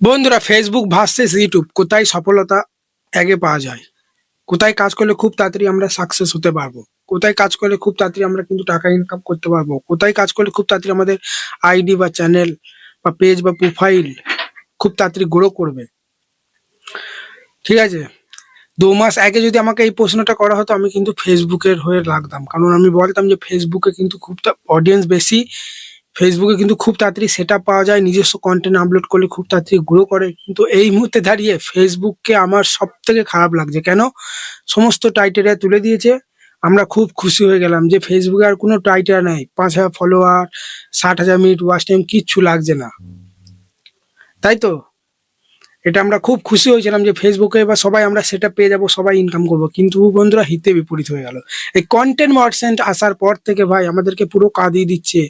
বন্ধুরা, Facebook versus YouTube, কোথায় সফলতা আগে পাওয়া যায়? কোথায় কাজ করলে খুব তাড়াতাড়ি আমরা সাকসেস হতে পারবো? কোথায় কাজ করলে খুব তাড়াতাড়ি আমরা কিন্তু টাকা ইনকাম করতে পারবো? কোথায় কাজ করলে খুব তাড়াতাড়ি আমাদের আইডি বা চ্যানেল বা পেজ বা প্রোফাইল খুব তাড়াতাড়ি গ্রো করবে? ঠিক আছে, 2 মাস আগে যদি আমাকে এই প্রশ্নটা করা হতো, আমি কিন্তু ফেসবুকের হয়ে লাগতাম। কারণ আমি বলতাম যে ফেসবুকে কিন্তু খুব অডিয়েন্স বেশি, ফেসবুকে কিন্তু খুব তাড়াতাড়ি সেটআপ পাওয়া যায়, নিজস্ব কন্টেন্ট আপলোড করলে খুব তাড়াতাড়ি গ্রো করে। কিন্তু এই মুহূর্তে দাঁড়িয়ে ফেসবুককে আমার সব থেকে খারাপ লাগছে। কেন? সমস্ত টাইটেরিয়া তুলে দিয়েছে। আমরা খুব খুশি হয়ে গেলাম যে ফেসবুকে আর কোনো টাইটেরিয়া নাই, 5,000 ফলোয়ার, 60,000 মিনিট ওয়াচ টাইম, কিচ্ছু লাগছে না, তাই তো? এটা আমরা খুব খুশি হয়েছিলাম যে ফেসবুকে এবার সবাই আমরা সেটা পেয়ে যাবো, সবাই ইনকাম করবো। কিন্তু বন্ধুরা, হিতে বিপরীত হয়ে গেল। এই কন্টেন্ট মার্চেন্ট আসার পর থেকে ভাই আমাদেরকে পুরো কাঁদিয়ে দিচ্ছে।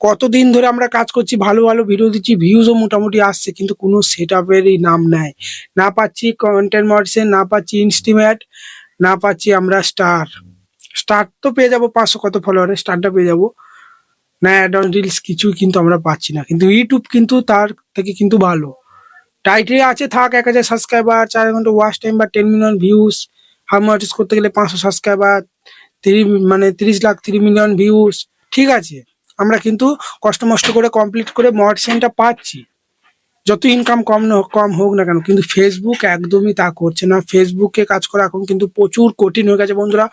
কতদিন ধরে আমরা কাজ করছি, ভালো ভালো ভিডিও দিচ্ছি, ভিউজও মোটামুটি আসছে, কিন্তু কোনো সেট আপেরই নাম নেয় না। পাচ্ছি কন্টেন্ট মার্চেন্ট, না পাচ্ছি ইনস্টিমেট, না পাচ্ছি আমরা স্টার। স্টার তো পেয়ে যাবো, 500 কত ফলোয়ারের স্টারটা পেয়ে যাবো, না অ্যাড অন রিলস কিছুই কিন্তু আমরা পাচ্ছি না। কিন্তু ইউটিউব কিন্তু তার থেকে কিন্তু ভালো। টাইটেরিয়া আছে, থাক 1,000 সাবস্ক্রাইবার, 4 ঘন্টা ওয়াচ টাইম বা 10 মিলিয়ন ভিউজ। হাউ মনিটাইজ করতে গেলে 500 সাবস্ক্রাইবার, 30 লাখ 3 মিলিয়ন ভিউজ। ঠিক আছে, আমরা কিন্তু কষ্ট মষ্ট করে কমপ্লিট করে মডসেনটা পাচ্ছি, যত ইনকাম কম হোক না কেন। কিন্তু ফেসবুক একদমই তা করছে না। ফেসবুকে কাজ করা এখন কিন্তু প্রচুর কঠিন হয়ে গেছে বন্ধুরা।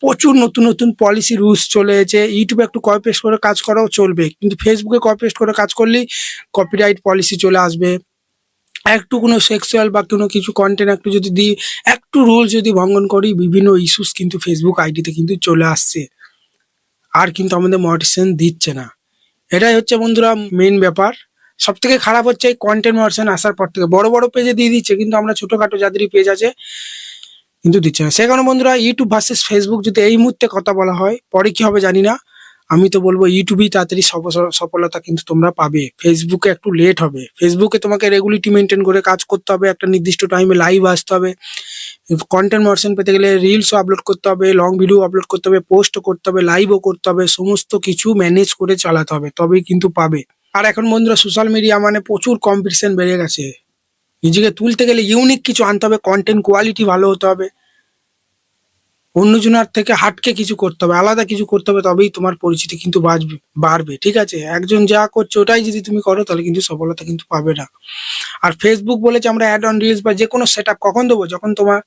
প্রচুর নতুন নতুন পলিসি রুলস চলে এসেছে। ইউটিউবে একটু কপি পেস্ট করে কাজ করাও চলবে, কিন্তু ফেসবুকে কপি পেস্ট করে কাজ করলেই কপিরাইট পলিসি চলে আসবে। একটু কোনো সেক্সুয়াল বা কোনো কিছু কন্টেন্ট একটু যদি দিই, একটু রুল যদি ভঙ্গন করি, বিভিন্ন ইস্যুস কিন্তু ফেসবুক আইডিতে কিন্তু চলে আসছে। আর কিন্তু আমাদের মনিটাইজেশন দিচ্ছে না। এটাই হচ্ছে বন্ধুরা মেইন ব্যাপার। সব থেকে খারাপ হচ্ছে এই কন্টেন্ট মনিটাইজেশন আসার পর থেকে। বড় বড় পেজে দিয়ে দিচ্ছে, কিন্তু আমরা ছোটখাটো যাদেরই পেজ আছে কিন্তু দিচ্ছে না। সে কারণে বন্ধুরা, ইউটিউব ভার্সেস ফেসবুক যদি এই মুহূর্তে কথা বলা হয়, পরে কি হবে জানি না। আমি তো বলবো ইউটিউবেই তাড়াতাড়ি সফলতা কিন্তু তোমরা পাবে। ফেসবুকে একটু লেট হবে। ফেসবুকে তোমাকে রেগুলারিটি মেনটেন করে কাজ করতে হবে, একটা নির্দিষ্ট টাইমে লাইভ আসতে হবে, কন্টেন্ট মর্শন পেতে গেলে রিলসও আপলোড করতে হবে, লং ভিডিও আপলোড করতে হবে, পোস্টও করতে হবে, লাইভও করতে হবে, সমস্ত কিছু ম্যানেজ করে চালাতে হবে, তবেই কিন্তু পাবে। আর এখন বন্ধুরা, সোশ্যাল মিডিয়া মানে প্রচুর কম্পিটিশন বেড়ে গেছে। নিজেকে তুলতে গেলে ইউনিক কিছু আনতে হবে, কন্টেন্ট কোয়ালিটি ভালো হতে হবে, অন্যজনের থেকে হাটকে কিছু করতে হবে, আলাদা কিছু করতে হবে, তবেই তোমার পরিচিতি কিন্তু বাড়বে। ঠিক আছে, একজন যা করছে ওটাই যদি তুমি করো, তাহলে কিন্তু সফলতা কিন্তু পাবে না। আর ফেসবুক বলেছে আমরা অ্যাড অন রিলস বা যে কোনো সেট আপ কখন দেবো, যখন তোমার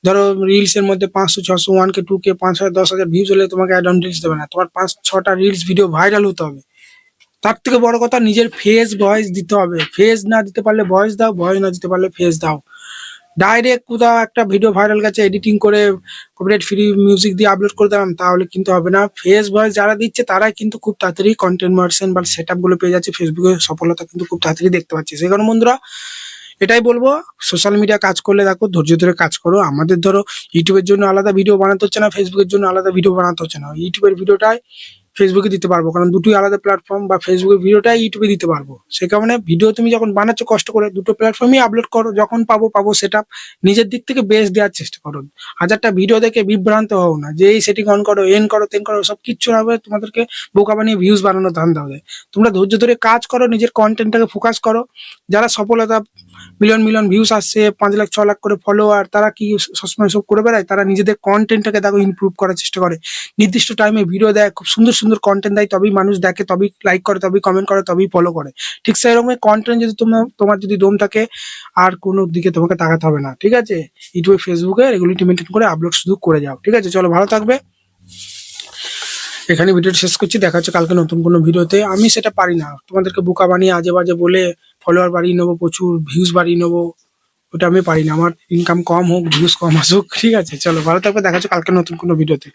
ধরো রিলস এর মধ্যে 500, 600, 1K, 2K, 5,000, 10,000 ভিউজ হলে তোমাকে অ্যাড অন রিলস দেবে না। তোমার 5-6টা রিলস ভিডিও ভাইরাল হতে হবে। তার থেকে বড় কথা, নিজের ফেস ভয়েস দিতে হবে। ফেস না দিতে পারলে ভয়েস দাও, ভয়েস না দিতে পারলে ফেস দাও। ডাইরেক্ট কোথাও একটা ভিডিও ভাইরাল গেছে, এডিটিং করে কপিরাইট ফ্রি মিউজিক দিয়ে আপলোড করে দিলাম, তাহলে কিন্তু হবে না। ফেস ভয়েস যারা দিচ্ছে তারাই কিন্তু খুব তাড়াতাড়ি কন্টেন্ট মার্সেন বা সেট গুলো পেয়ে যাচ্ছে। ফেসবুকে সফলতা কিন্তু খুব তাড়াতাড়ি দেখতে পাচ্ছি। সেই কারণে বন্ধুরা, এটাই বলবো, সোশ্যাল মিডিয়া কাজ করলে দেখো, ধৈর্য ধরে কাজ করো। আমাদের ধরো ইউটিউবের জন্য আলাদা ভিডিও বানাতে হচ্ছে না, ফেসবুকের জন্য আলাদা ভিডিও বানাতে হচ্ছে না। ইউটিউবের ভিডিওটাই ফেসবুকে দিতে পারবো, কারণ দুটোই আলাদা প্ল্যাটফর্ম। বা ফেসবুকের ভিডিওটাই ইউটিউবে দিতে পারবো। সে কারণে ভিডিও তুমি যখন বানাচ্ছ কষ্ট করে, দুটো প্ল্যাটফর্মই আপলোড করো। যখন পাবো সেটা নিজের দিক থেকে বেস্ট দেওয়ার চেষ্টা করো। হাজারটা ভিডিও দেখে বিভ্রান্ত হও না যে এই সেটিং অন করো, এন করো, তেন করো, সব কিচ্ছু না হবে। তোমাদেরকে বোকা বানিয়ে ভিউজ বানানোর ধান্দা হবে। তোমরা ধৈর্য ধরে কাজ করো, নিজের কন্টেন্টটাকে ফোকাস করো। যারা সফলতা, মিলিয়ন মিলিয়ন ভিউস আসছে, 5 লাখ 6 লাখ করে ফলোয়ার, তারা কি সবসময় সব করে বেড়ায়? তারা নিজেদের কন্টেন্টটাকে দেখো ইমপ্রুভ করার চেষ্টা করে, নির্দিষ্ট টাইমে ভিডিও দেয়, খুব সুন্দর সুন্দর কন্টেন্ট দেয়, তবেই মানুষ দেখে, তবেই লাইক করে, তবেই কমেন্ট করে, তবেই ফলো করে। ঠিক সেরকম কন্টেন্ট যদি তোমার যদি দম থাকে, আর কোনো দিকে তোমাকে তাকাতে হবে না। ঠিক আছে, ইউটিউবে ফেসবুকে রেগুলারিটি মেনটেন করে আপলোড শুধু করে যাও। ঠিক আছে, চলো, ভালো থাকবে। এখানে ভিডিওটা শেষ করছি। দেখা হচ্ছে কালকে নতুন কোনো ভিডিওতে। আমি সেটা পারি না, তোমাদেরকে বোকা বানিয়ে আজে বাজে বলে ফলোয়ার বাড়িয়ে নেবো, প্রচুর ভিউজ বাড়িয়ে নেবো, ওটা আমি পারি না। আমার ইনকাম কম হোক, ভিউজ কম আসুক। ঠিক আছে, চলো, ভালো থাকবে। দেখা হচ্ছে কালকে নতুন কোনো ভিডিওতে।